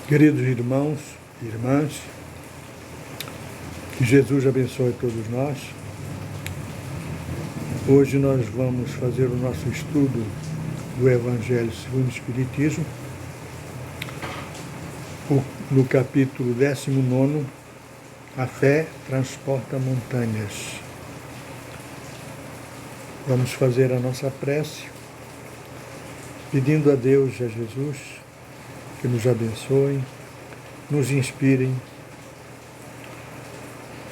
Queridos irmãos e irmãs, que Jesus abençoe todos nós. Hoje nós vamos fazer o nosso estudo do Evangelho segundo o Espiritismo, no capítulo 19, A Fé Transporta Montanhas. Vamos fazer a nossa prece, pedindo a Deus e a Jesus que nos abençoem, nos inspirem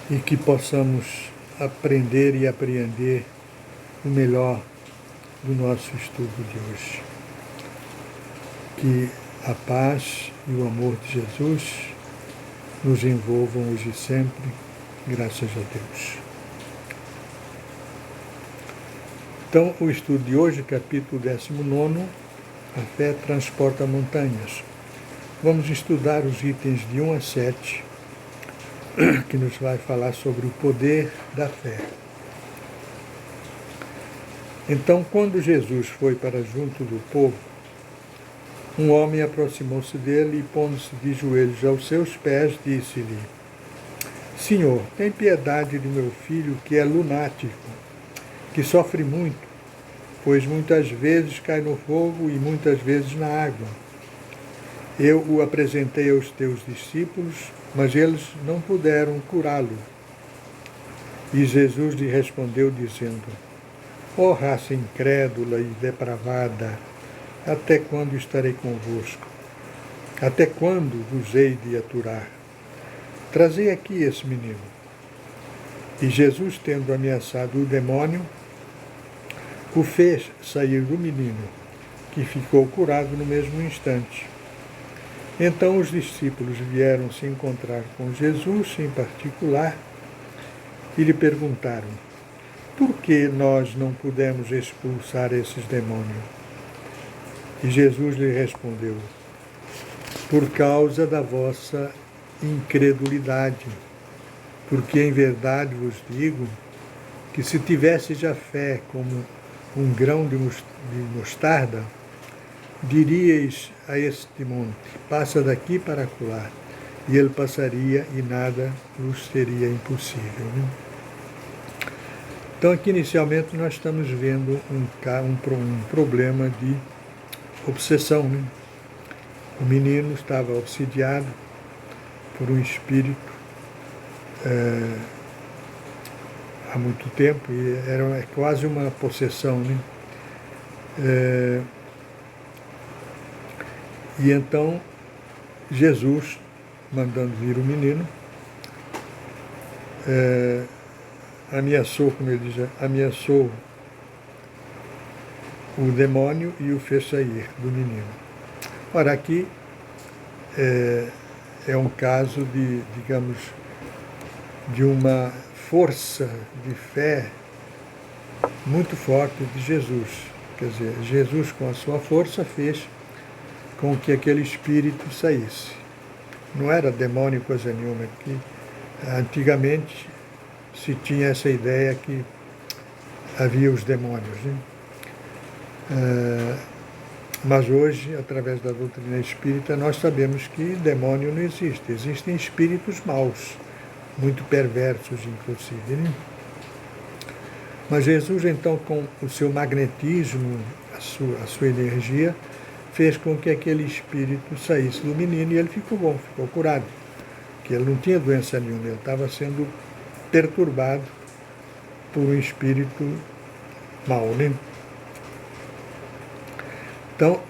e que possamos aprender e apreender o melhor do nosso estudo de hoje. Que a paz e o amor de Jesus nos envolvam hoje e sempre, graças a Deus. Então, o estudo de hoje, capítulo 19, A Fé Transporta Montanhas. Vamos estudar os itens de 1 a 7, que nos vai falar sobre o poder da fé. Então, quando Jesus foi para junto do povo, um homem aproximou-se dele e, pondo-se de joelhos aos seus pés, disse-lhe: Senhor, tem piedade de meu filho, que é lunático, que sofre muito, pois muitas vezes cai no fogo e muitas vezes na água. Eu o apresentei aos teus discípulos, mas eles não puderam curá-lo. E Jesus lhe respondeu, dizendo: Ó raça incrédula e depravada, até quando estarei convosco? Até quando vos hei de aturar? Trazei aqui esse menino. E Jesus, tendo ameaçado o demônio, o fez sair do menino, que ficou curado no mesmo instante. Então os discípulos vieram se encontrar com Jesus em particular e lhe perguntaram: Por que nós não pudemos expulsar esses demônios? E Jesus lhe respondeu: Por causa da vossa incredulidade, porque em verdade vos digo que se tivesseis a fé como um grão de mostarda, diríeis a este monte: passa daqui para acolá, e ele passaria e nada vos seria impossível. Né? Então, aqui inicialmente nós estamos vendo um problema de obsessão. Né? O menino estava obsidiado por um espírito há muito tempo, e era quase uma possessão. Né? E então Jesus, mandando vir o menino, ameaçou, como ele diz, ameaçou o demônio e o fez sair do menino. Ora, aqui é um caso de, digamos, de uma força de fé muito forte de Jesus. Quer dizer, Jesus, com a sua força, fez com que aquele espírito saísse. Não era demônio coisa nenhuma, que antigamente se tinha essa ideia que havia os demônios. Né? Mas hoje, através da doutrina espírita, nós sabemos que demônio não existe. Existem espíritos maus, muito perversos, inclusive. Né? Mas Jesus, então, com o seu magnetismo, a sua energia, fez com que aquele espírito saísse do menino e ele ficou bom, ficou curado. Que ele não tinha doença nenhuma, ele estava sendo perturbado por um espírito mau, né? Então,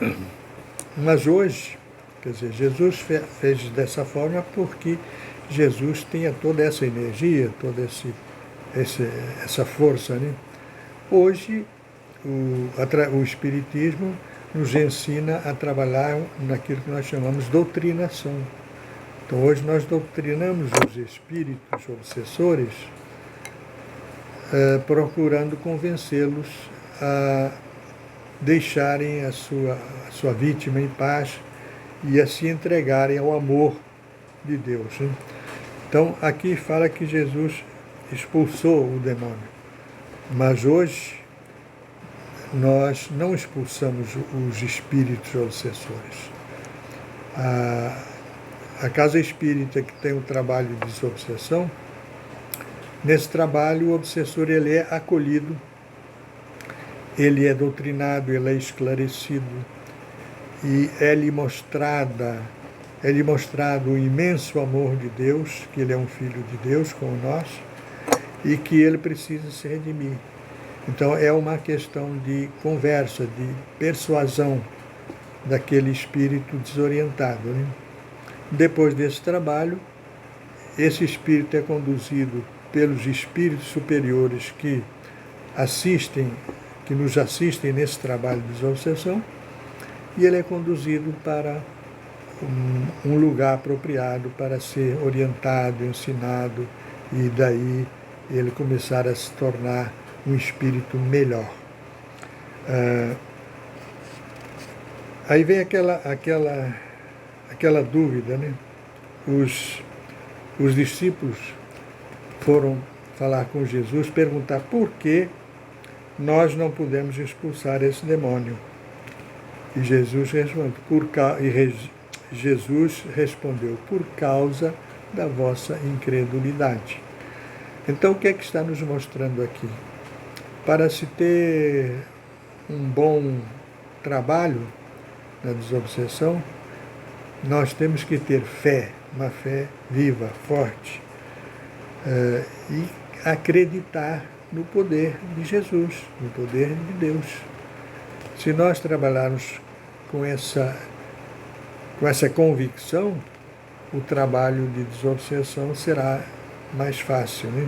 mas hoje, quer dizer, Jesus fez dessa forma porque Jesus tinha toda essa energia, toda essa força, né? Hoje, o Espiritismo nos ensina a trabalhar naquilo que nós chamamos de doutrinação. Então, hoje nós doutrinamos os espíritos obsessores, procurando convencê-los a deixarem a sua vítima em paz e a se entregarem ao amor de Deus. Né? Então, aqui fala que Jesus expulsou o demônio, mas hoje nós não expulsamos os espíritos obsessores. a casa espírita que tem o trabalho de desobsessão, nesse trabalho o obsessor ele é acolhido, ele é doutrinado, ele é esclarecido e é-lhe mostrado o imenso amor de Deus, que ele é um filho de Deus como nós e que ele precisa se redimir. Então é uma questão de conversa, de persuasão daquele espírito desorientado, né? Depois desse trabalho, esse espírito é conduzido pelos espíritos superiores que nos assistem nesse trabalho de desobsessão, e ele é conduzido para um lugar apropriado para ser orientado, ensinado, e daí ele começar a se tornar um espírito melhor. Aí vem aquela dúvida, né? Os discípulos foram falar com Jesus, perguntar por que nós não podemos expulsar esse demônio. E Jesus respondeu, por causa da vossa incredulidade. Então, o que é que está nos mostrando aqui? Para se ter um bom trabalho na desobsessão, nós temos que ter fé, uma fé viva, forte, e acreditar no poder de Jesus, no poder de Deus. Se nós trabalharmos com essa convicção, o trabalho de desobsessão será mais fácil, né?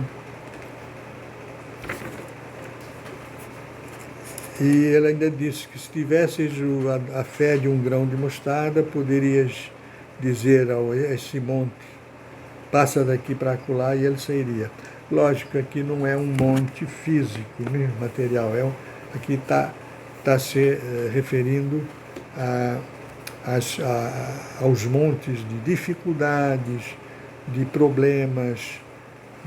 E ele ainda disse que se tivesses a fé de um grão de mostarda, poderias dizer a esse monte, passa daqui para acolá, e ele sairia. Lógico que aqui não é um monte físico, né, material, aqui está se referindo aos montes de dificuldades, de problemas,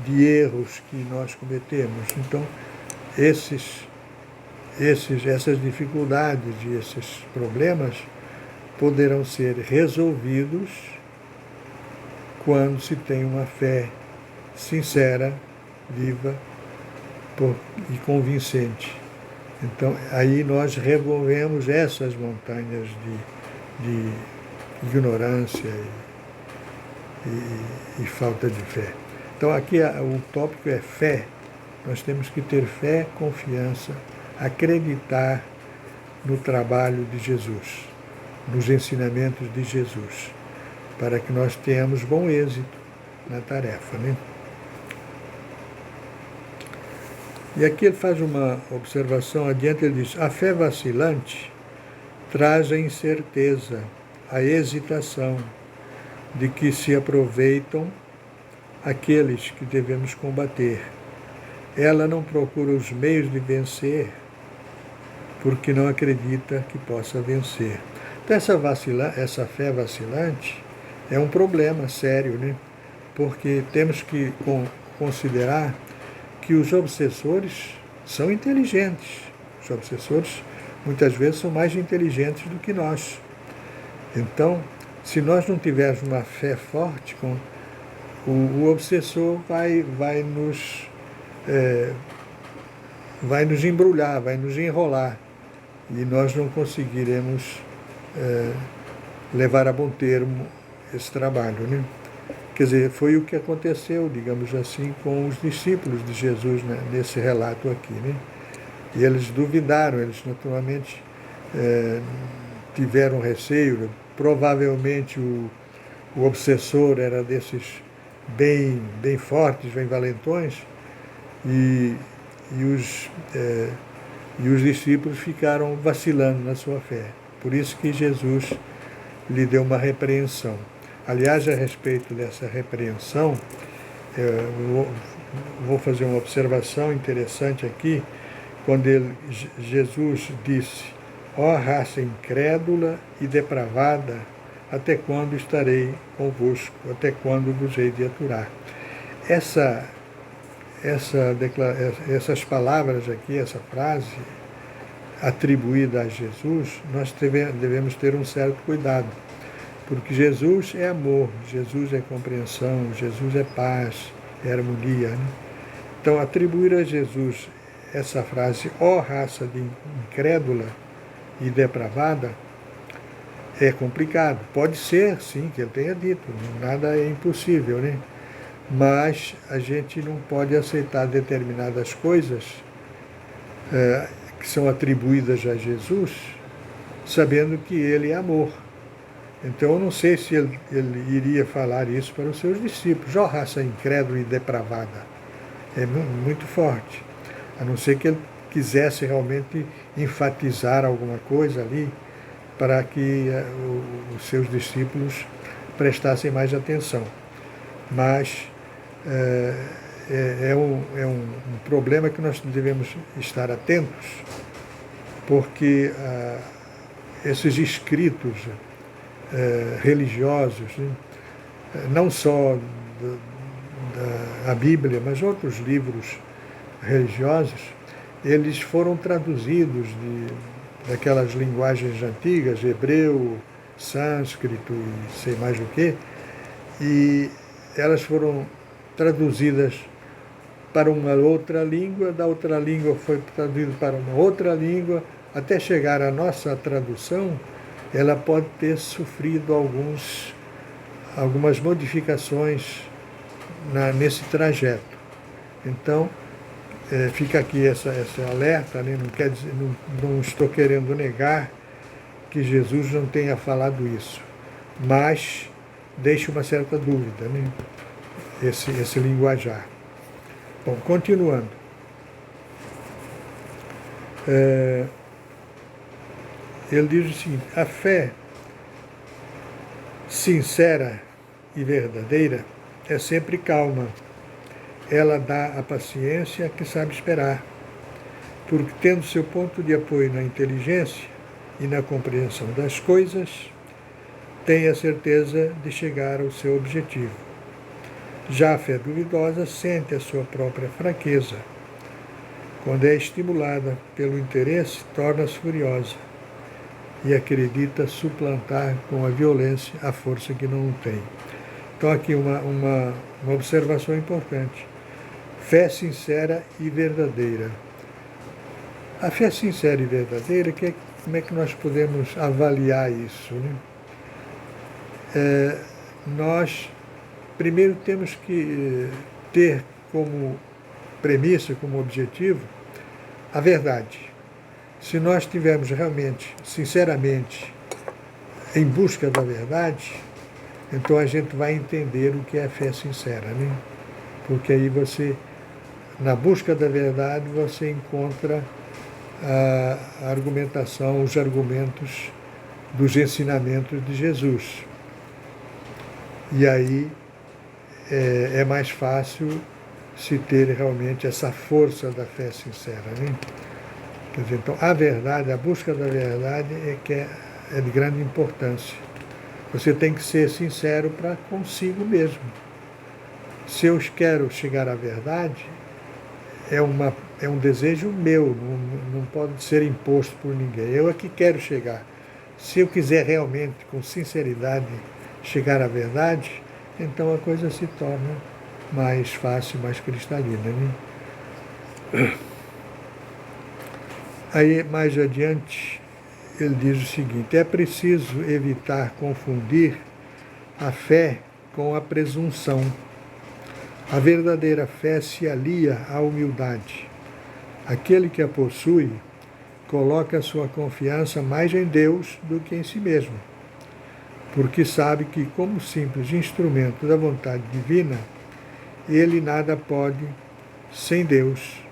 de erros que nós cometemos. Então, essas dificuldades e esses problemas poderão ser resolvidos quando se tem uma fé sincera, viva e convincente. Então, aí nós removemos essas montanhas de ignorância e falta de fé. Então, aqui o tópico é fé. Nós temos que ter fé, confiança, acreditar no trabalho de Jesus, nos ensinamentos de Jesus, para que nós tenhamos bom êxito na tarefa, né? E aqui ele faz uma observação adiante, ele diz, a fé vacilante traz a incerteza, a hesitação de que se aproveitam aqueles que devemos combater. Ela não procura os meios de vencer, porque não acredita que possa vencer. Então essa fé vacilante é um problema sério, né? Porque temos que considerar que os obsessores são inteligentes. Os obsessores muitas vezes são mais inteligentes do que nós. Então, se nós não tivermos uma fé forte, o obsessor vai nos embrulhar, vai nos enrolar, e nós não conseguiremos levar a bom termo esse trabalho, né? Quer dizer, foi o que aconteceu, digamos assim, com os discípulos de Jesus, né, nesse relato aqui, né? E eles duvidaram, eles naturalmente tiveram receio. Provavelmente o obsessor era desses bem fortes, bem valentões, e os discípulos ficaram vacilando na sua fé. Por isso que Jesus lhe deu uma repreensão. Aliás, a respeito dessa repreensão, eu vou fazer uma observação interessante aqui, quando Jesus disse, ó raça incrédula e depravada, até quando estarei convosco, até quando vos hei de aturar. Essas palavras aqui, essa frase atribuída a Jesus, nós devemos ter um certo cuidado, Porque Jesus é amor, Jesus é compreensão, Jesus é paz, é harmonia. Né? Então, atribuir a Jesus essa frase, ó raça de incrédula e depravada, é complicado. Pode ser, sim, que ele tenha dito, nada é impossível, né? Mas a gente não pode aceitar determinadas coisas que são atribuídas a Jesus, sabendo que ele é amor. Então eu não sei se ele iria falar isso para os seus discípulos, ó raça incrédula e depravada. É muito forte. A não ser que ele quisesse realmente enfatizar alguma coisa ali para que os seus discípulos prestassem mais atenção. Mas é um problema que nós devemos estar atentos, porque esses escritos religiosos, né, não só da Bíblia, mas outros livros religiosos, eles foram traduzidos daquelas linguagens antigas, hebreu, sânscrito e sei mais o que, e elas foram traduzidas para uma outra língua, da outra língua foi traduzido para uma outra língua, até chegar à nossa tradução, ela pode ter sofrido algumas modificações nesse trajeto. Então, fica aqui esse alerta, né? Não quer dizer, não estou querendo negar que Jesus não tenha falado isso, mas deixa uma certa dúvida, né? Esse linguajar. Bom, continuando. Ele diz o seguinte: a fé sincera e verdadeira é sempre calma. Ela dá a paciência que sabe esperar, porque tendo seu ponto de apoio na inteligência e na compreensão das coisas, tem a certeza de chegar ao seu objetivo. Já a fé duvidosa sente a sua própria fraqueza. Quando é estimulada pelo interesse, torna-se furiosa e acredita suplantar com a violência a força que não tem. Então aqui uma observação importante. Fé sincera e verdadeira. A fé sincera e verdadeira, como é que nós podemos avaliar isso? Né? Nós, primeiro, temos que ter como premissa, como objetivo, a verdade. Se nós estivermos realmente, sinceramente, em busca da verdade, então a gente vai entender o que é a fé sincera, né? Porque aí você, na busca da verdade, você encontra a argumentação, os argumentos dos ensinamentos de Jesus. E aí é mais fácil se ter realmente essa força da fé sincera, né? Quer dizer, então, a verdade, a busca da verdade é de grande importância. Você tem que ser sincero para consigo mesmo. Se eu quero chegar à verdade, é um desejo meu, não pode ser imposto por ninguém. Eu é que quero chegar. Se eu quiser realmente, com sinceridade, chegar à verdade, então a coisa se torna mais fácil, mais cristalina, né? Aí, mais adiante, ele diz o seguinte: é preciso evitar confundir a fé com a presunção. A verdadeira fé se alia à humildade. Aquele que a possui coloca a sua confiança mais em Deus do que em si mesmo, porque sabe que, como simples instrumento da vontade divina, ele nada pode sem Deus.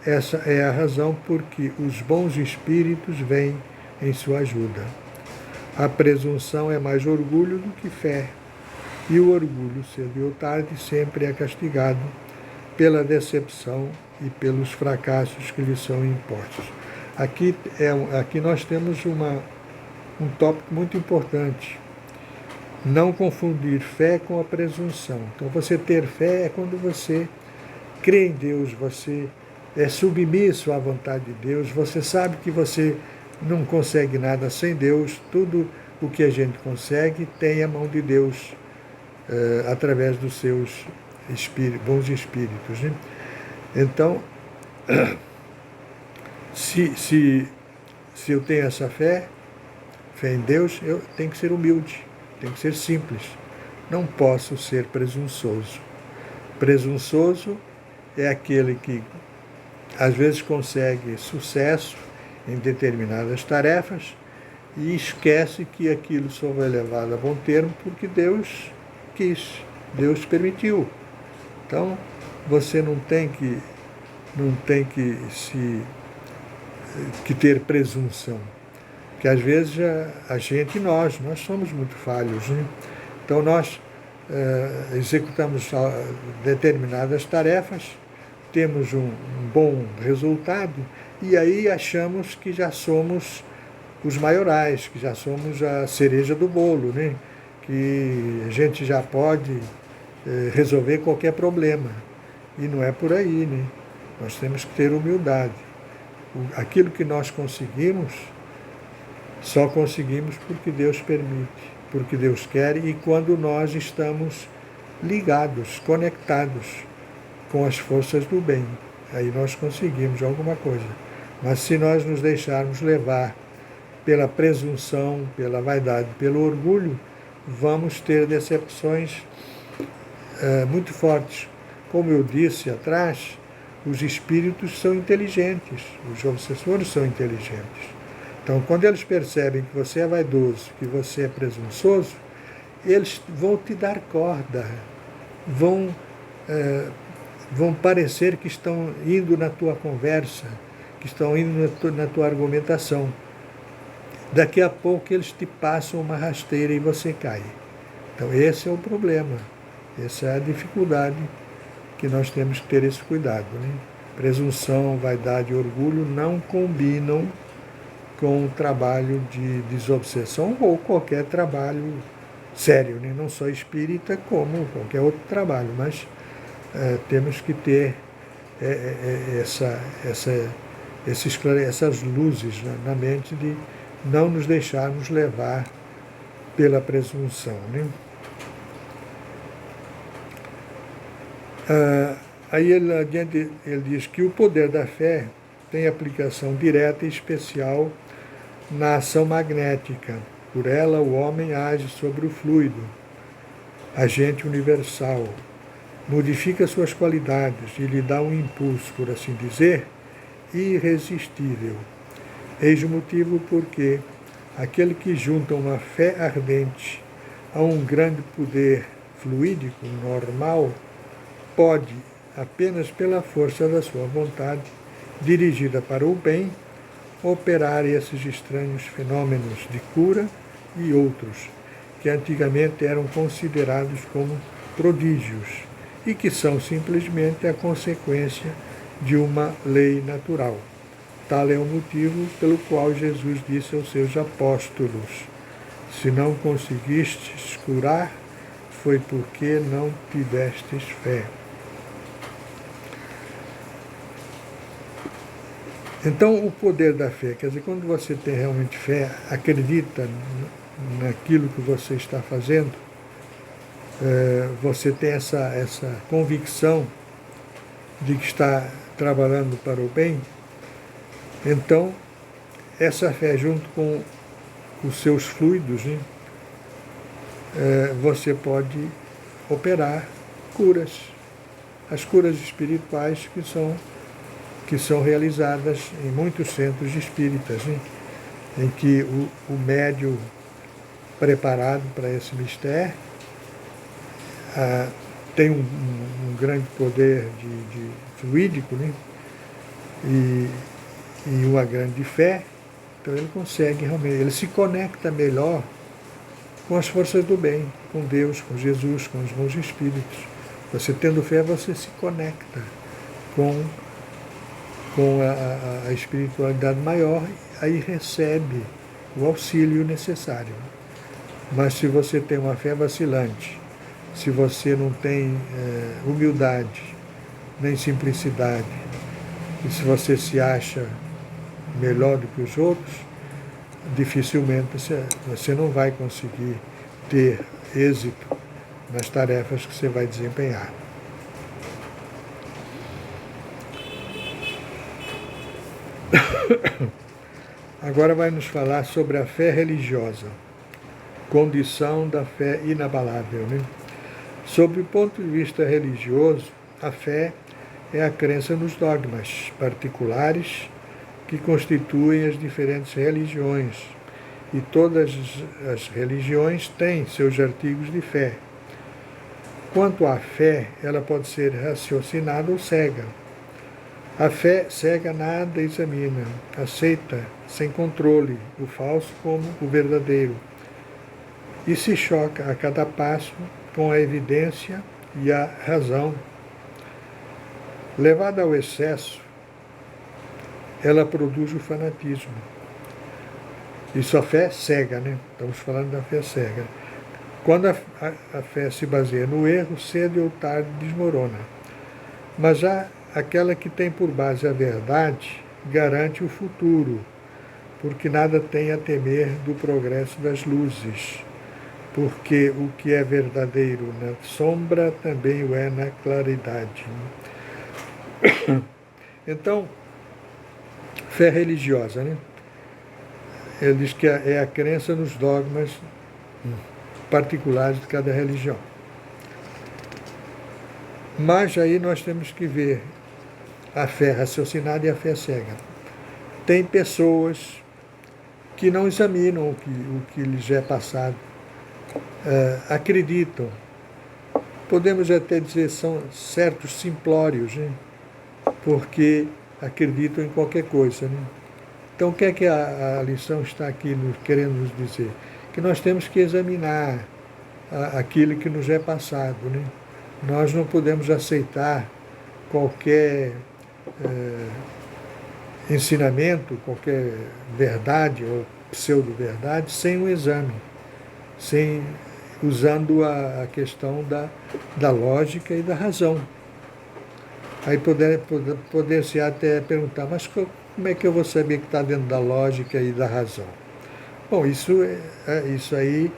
Essa é a razão por que os bons espíritos vêm em sua ajuda. A presunção é mais orgulho do que fé, e o orgulho, cedo ou tarde, sempre é castigado pela decepção e pelos fracassos que lhe são impostos. Aqui nós temos um tópico muito importante. Não confundir fé com a presunção. Então, você ter fé é quando você crê em Deus, você é submisso à vontade de Deus, você sabe que você não consegue nada sem Deus, tudo o que a gente consegue tem a mão de Deus através dos seus bons espíritos, né? Então, se eu tenho essa fé em Deus, eu tenho que ser humilde, tenho que ser simples. Não posso ser presunçoso. Presunçoso é aquele que às vezes consegue sucesso em determinadas tarefas e esquece que aquilo só vai levado a bom termo porque Deus quis, Deus permitiu. Então, você não tem que ter presunção. Porque às vezes a gente, nós somos muito falhos, né? Então nós executamos determinadas tarefas, temos um bom resultado e aí achamos que já somos os maiorais, que já somos a cereja do bolo, né? Que a gente já pode resolver qualquer problema. E não é por aí, né? Nós temos que ter humildade. Aquilo que nós conseguimos, só conseguimos porque Deus permite, porque Deus quer e quando nós estamos ligados, conectados com as forças do bem. Aí nós conseguimos alguma coisa. Mas se nós nos deixarmos levar pela presunção, pela vaidade, pelo orgulho, vamos ter decepções muito fortes. Como eu disse atrás, os espíritos são inteligentes, os obsessores são inteligentes. Então, quando eles percebem que você é vaidoso, que você é presunçoso, eles vão te dar corda, vão parecer que estão indo na tua conversa, que estão indo na tua argumentação. Daqui a pouco eles te passam uma rasteira e você cai. Então, esse é o problema, essa é a dificuldade que nós temos que ter esse cuidado, né? Presunção, vaidade e orgulho não combinam com o trabalho de desobsessão ou qualquer trabalho sério, né? Não só espírita como qualquer outro trabalho, mas temos que ter essas luzes na mente de não nos deixarmos levar pela presunção, né? Aí adiante ele diz que o poder da fé tem aplicação direta e especial na ação magnética. Por ela, o homem age sobre o fluido, agente universal, modifica suas qualidades e lhe dá um impulso, por assim dizer, irresistível. Eis o motivo porque aquele que junta uma fé ardente a um grande poder fluídico, normal, pode, apenas pela força da sua vontade, dirigida para o bem, operar esses estranhos fenômenos de cura e outros, que antigamente eram considerados como prodígios e que são simplesmente a consequência de uma lei natural. Tal é o motivo pelo qual Jesus disse aos seus apóstolos: se não conseguistes curar, foi porque não tivestes fé. Então, o poder da fé, quer dizer, quando você tem realmente fé, acredita naquilo que você está fazendo, você tem essa convicção de que está trabalhando para o bem, então, essa fé junto com os seus fluidos, né, você pode operar curas, as curas espirituais que são realizadas em muitos centros espíritas, né, em que o médium preparado para esse mistério tem um grande poder de fluídico, né, e uma grande fé, então ele consegue realmente, ele se conecta melhor com as forças do bem, com Deus, com Jesus, com os bons espíritos. Você tendo fé, você se conecta com a espiritualidade maior, aí recebe o auxílio necessário. Mas se você tem uma fé vacilante, se você não tem humildade, nem simplicidade, e se você se acha melhor do que os outros, dificilmente você não vai conseguir ter êxito nas tarefas que você vai desempenhar. Agora vai nos falar sobre a fé religiosa, condição da fé inabalável, né? Sob o ponto de vista religioso, a fé é a crença nos dogmas particulares que constituem as diferentes religiões. E todas as religiões têm seus artigos de fé. Quanto à fé, ela pode ser raciocinada ou cega. A fé cega nada examina, aceita sem controle o falso como o verdadeiro e se choca a cada passo com a evidência e a razão. Levada ao excesso, ela produz o fanatismo. Isso a fé cega, né? Estamos falando da fé cega. Quando a fé se baseia no erro, cedo ou tarde desmorona. Mas já aquela que tem por base a verdade garante o futuro, porque nada tem a temer do progresso das luzes, porque o que é verdadeiro na sombra também o é na claridade. Então, fé religiosa, né? Ele diz que é a crença nos dogmas particulares de cada religião. Mas aí nós temos que ver a fé raciocinada e a fé cega. Tem pessoas que não examinam o que lhes é passado, acreditam. Podemos até dizer são certos simplórios, né? Porque acreditam em qualquer coisa, né? Então, o que é que a lição está aqui querendo nos dizer? Que nós temos que examinar aquilo que nos é passado, né? Nós não podemos aceitar qualquer ensinamento, qualquer verdade ou pseudo-verdade sem um exame, usando a questão da lógica e da razão. Aí poder-se até perguntar, mas como é que eu vou saber que está dentro da lógica e da razão? Bom, isso aí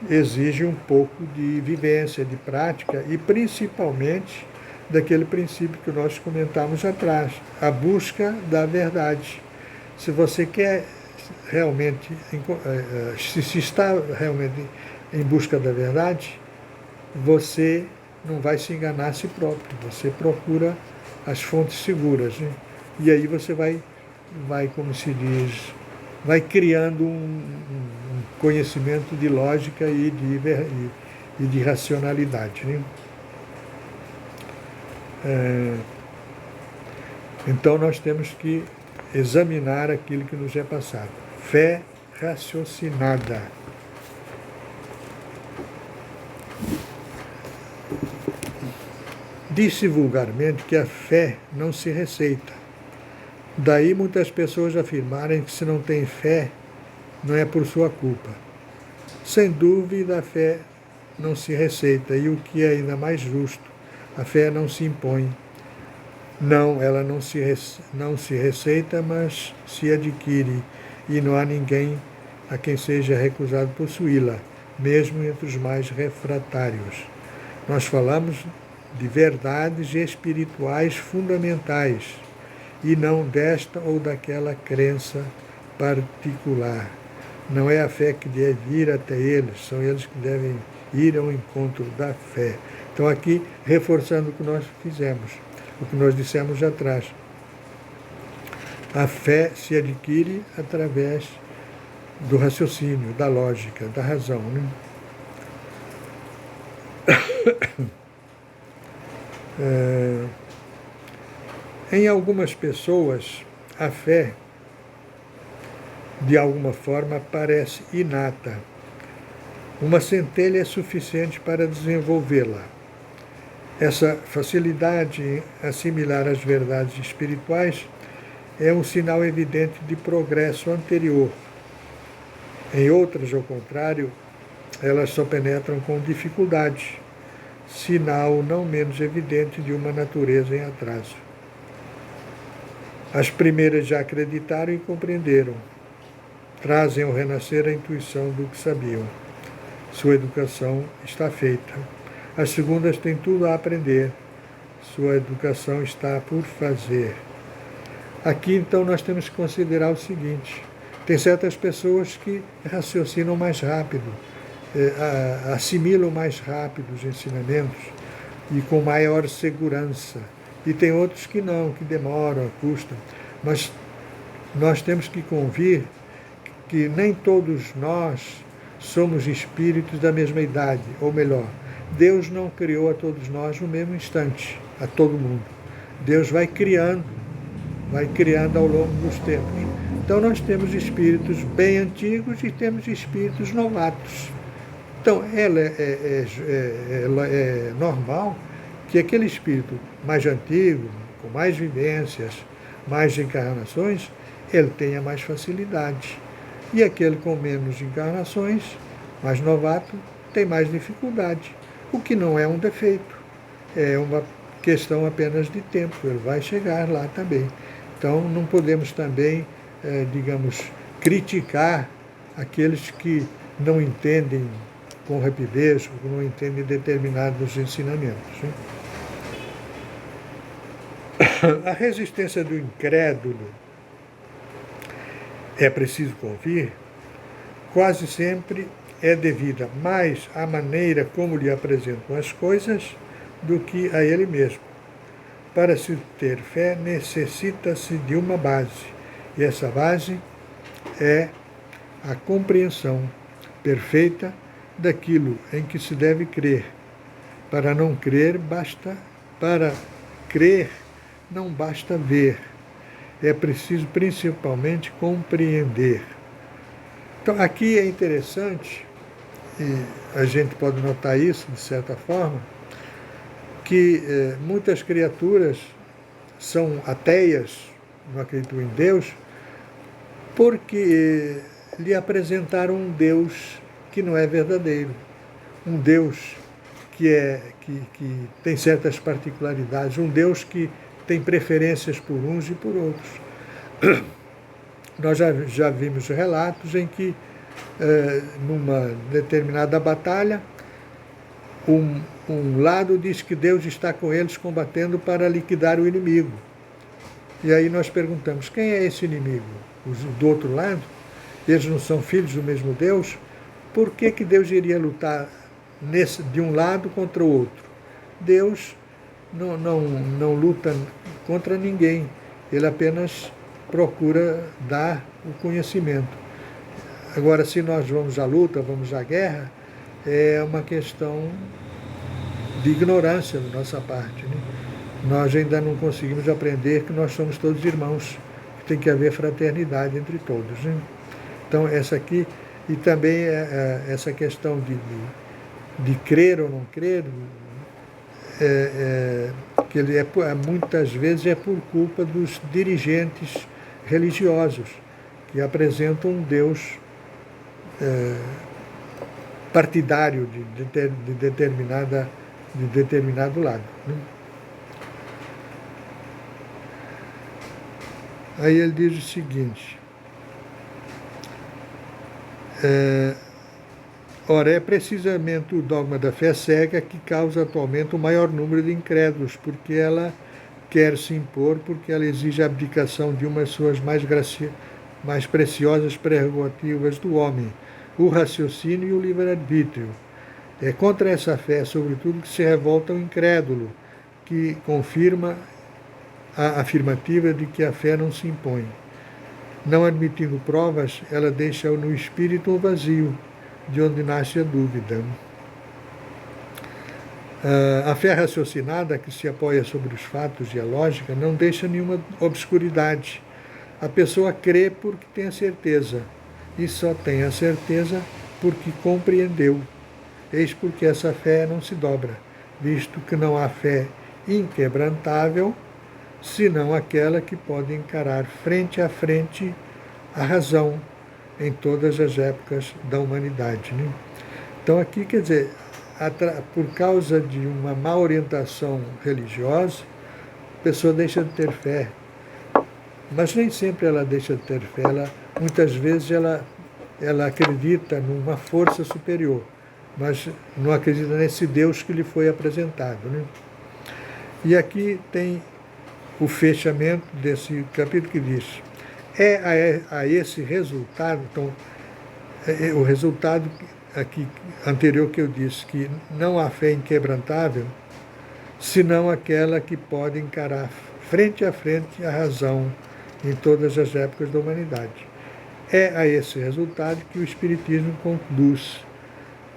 exige um pouco de vivência, de prática e principalmente daquele princípio que nós comentamos atrás, a busca da verdade. Se você quer realmente, se está realmente em busca da verdade, você não vai se enganar a si próprio, você procura as fontes seguras, né? E aí você vai, como se diz, vai criando um conhecimento de lógica e de racionalidade, né? Então nós temos que examinar aquilo que nos é passado. Fé raciocinada. Diz-se vulgarmente que a fé não se receita. Daí muitas pessoas afirmarem que se não tem fé, não é por sua culpa. Sem dúvida, a fé não se receita, e o que é ainda mais justo, a fé não se impõe. Não, ela não se receita, mas se adquire, e não há ninguém a quem seja recusado possuí-la, mesmo entre os mais refratários. Nós falamos de verdades espirituais fundamentais, e não desta ou daquela crença particular. Não é a fé que deve ir até eles, são eles que devem ir ao encontro da fé. Então aqui, reforçando o que nós fizemos, o que nós dissemos já atrás. A fé se adquire através do raciocínio, da lógica, da razão, né? Em algumas pessoas, a fé, de alguma forma, parece inata. Uma centelha é suficiente para desenvolvê-la. Essa facilidade em assimilar as verdades espirituais é um sinal evidente de progresso anterior. Em outras, ao contrário, elas só penetram com dificuldade, sinal não menos evidente de uma natureza em atraso. As primeiras já acreditaram e compreenderam. trazem ao renascer a intuição do que sabiam. Sua educação está feita. As segundas têm tudo a aprender. Sua educação está por fazer. Aqui, então, nós temos que considerar o seguinte: tem certas pessoas que raciocinam mais rápido, assimilam mais rápido os ensinamentos e com maior segurança. E tem outros que não, que demoram, custam. Mas nós temos que convir que nem todos nós somos espíritos da mesma idade, ou melhor, Deus não criou a todos nós no mesmo instante, a todo mundo. Deus vai criando ao longo dos tempos. Então nós temos espíritos bem antigos e temos espíritos novatos. Então é normal que aquele espírito mais antigo, com mais vivências, mais encarnações, ele tenha mais facilidade. E aquele com menos encarnações, mais novato, tem mais dificuldade. O que não é um defeito, é uma questão apenas de tempo, ele vai chegar lá também. Então não podemos também, criticar aqueles que não entendem com rapidez, ou não entendem determinados ensinamentos. Né? A resistência do incrédulo, é preciso convir, quase sempre é devida mais à maneira como lhe apresentam as coisas do que a ele mesmo. Para se ter fé, necessita-se de uma base, e essa base é a compreensão perfeita daquilo em que se deve crer. Para crer não basta ver, é preciso principalmente compreender. Então aqui é interessante, e a gente pode notar isso de certa forma, que muitas criaturas são ateias, não acreditam em Deus, porque lhe apresentaram um Deus que não é verdadeiro, um Deus que tem certas particularidades, um Deus que tem preferências por uns e por outros. Nós já vimos relatos em que, numa determinada batalha, um lado diz que Deus está com eles combatendo para liquidar o inimigo. E aí nós perguntamos, quem é esse inimigo? Os do outro lado? Eles não são filhos do mesmo Deus? Por que Deus iria lutar de um lado contra o outro? Deus não luta contra ninguém, ele apenas procura dar o conhecimento. Agora, se nós vamos à luta, vamos à guerra, é uma questão de ignorância da nossa parte. Né? Nós ainda não conseguimos aprender que nós somos todos irmãos, que tem que haver fraternidade entre todos. Né? Então, essa aqui, e também essa questão de crer ou não crer, que ele muitas vezes é por culpa dos dirigentes religiosos, que apresentam um Deus partidário de determinado lado. Né? Aí ele diz o seguinte, ora, é precisamente o dogma da fé cega que causa atualmente o maior número de incrédulos, porque ela quer se impor, porque ela exige a abdicação de uma de suas mais preciosas prerrogativas do homem, o raciocínio e o livre-arbítrio. É contra essa fé, sobretudo, que se revolta o incrédulo, que confirma a afirmativa de que a fé não se impõe. Não admitindo provas, ela deixa no espírito um vazio, de onde nasce a dúvida. A fé raciocinada, que se apoia sobre os fatos e a lógica, não deixa nenhuma obscuridade. A pessoa crê porque tem a certeza, e só tem a certeza porque compreendeu. Eis porque essa fé não se dobra, visto que não há fé inquebrantável, senão aquela que pode encarar frente a frente a razão em todas as épocas da humanidade. Né? Então aqui, quer dizer, por causa de uma má orientação religiosa, a pessoa deixa de ter fé. Mas nem sempre ela deixa de ter fé, ela muitas vezes ela acredita numa força superior, mas não acredita nesse Deus que lhe foi apresentado, né? E aqui tem o fechamento desse capítulo que diz: a esse resultado, então, o resultado aqui anterior que eu disse, que não há fé inquebrantável, senão aquela que pode encarar frente a frente a razão em todas as épocas da humanidade. É a esse resultado que o Espiritismo conduz,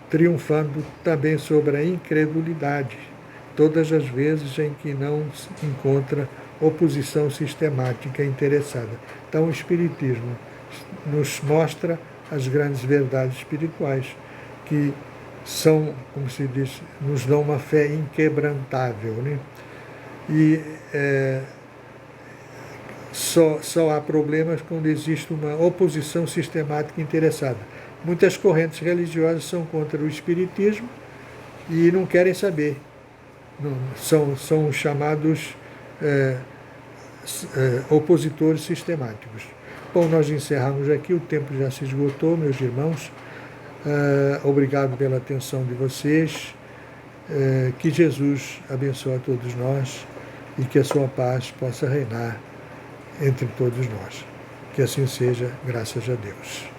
triunfando também sobre a incredulidade, todas as vezes em que não se encontra oposição sistemática interessada. Então, o Espiritismo nos mostra as grandes verdades espirituais, que são, como se diz, nos dão uma fé inquebrantável, né? E só há problemas quando existe uma oposição sistemática interessada. Muitas correntes religiosas são contra o Espiritismo e não querem saber. Não, são chamados opositores sistemáticos. Bom, nós encerramos aqui, o tempo já se esgotou, meus irmãos. Obrigado pela atenção de vocês. Que Jesus abençoe a todos nós e que a sua paz possa reinar entre todos nós. Que assim seja, graças a Deus.